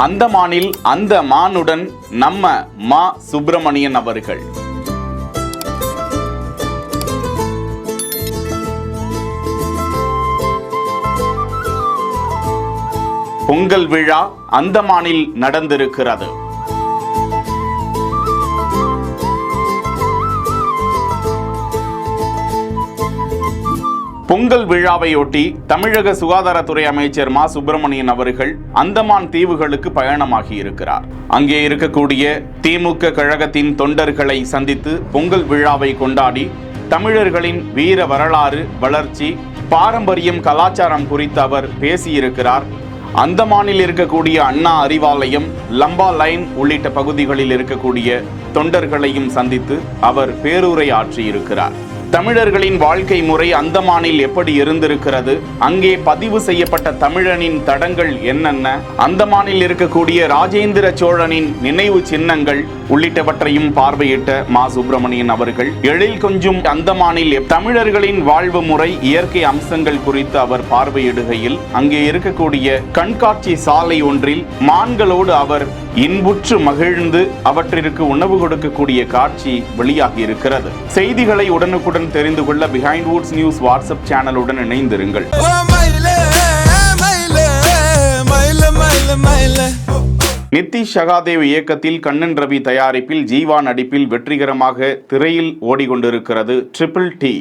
அந்தமானில் அந்த மானுடன் நம்ம மா சுப்பிரமணியன் அவர்கள். பொங்கல் விழா அந்தமானில் நடந்திருக்கிறது. பொங்கல் விழாவையொட்டி தமிழக சுகாதாரத்துறை அமைச்சர் மா சுப்பிரமணியன் அவர்கள் அந்தமான் தீவுகளுக்கு பயணமாகி இருக்கிறார். அங்கே இருக்கக்கூடிய திமுக கழகத்தின் தொண்டர்களை சந்தித்து பொங்கல் விழாவை கொண்டாடி தமிழர்களின் வீர வரலாறு, வளர்ச்சி, பாரம்பரியம், கலாச்சாரம் குறித்து அவர் பேசியிருக்கிறார். அந்தமானில் இருக்கக்கூடிய அண்ணா அறிவாலயம், லம்பா லைன் உள்ளிட்ட பகுதிகளில் இருக்கக்கூடிய தொண்டர்களையும் சந்தித்து அவர் பேருரை ஆற்றியிருக்கிறார். தமிழர்களின் வாழ்க்கை முறை அந்தமானில் எப்படி இருந்திருக்கிறது, அங்கே பதிவு செய்யப்பட்ட தமிழனின் தடங்கள் என்னென்ன, அந்தமானில் இருக்கக்கூடிய ராஜேந்திர சோழனின் நினைவு சின்னங்கள் உள்ளிட்டவற்றையும் பார்வையிட்ட மா சுப்பிரமணியன் அவர்கள் எழில் கொஞ்சும் அந்தமானில் தமிழர்களின் வாழ்வு முறை, இயற்கை அம்சங்கள் குறித்து அவர் பார்வையிடுகையில் அங்கே இருக்கக்கூடிய கண்காட்சி சாலை ஒன்றில் மான்களோடு அவர் இன்புற்று மகிழ்ந்து அவற்றிற்கு உணவு கொடுக்கக்கூடிய காட்சி வெளியாகி இருக்கிறது. செய்திகளை உடனுக்குடன் தெரிந்து கொள்ள பிஹைண்ட் வுட்ஸ் நியூஸ் வாட்ஸ்அப் சேனலுடன் இணைந்திருங்கள். நிதிஷ் சகாதேவ் இயக்கத்தில் கண்ணன் ரவி தயாரிப்பில் ஜீவா நடிப்பில் வெற்றிகரமாக திரையில் ஓடிக்கொண்டிருக்கிறது ட்ரிபிள் டி.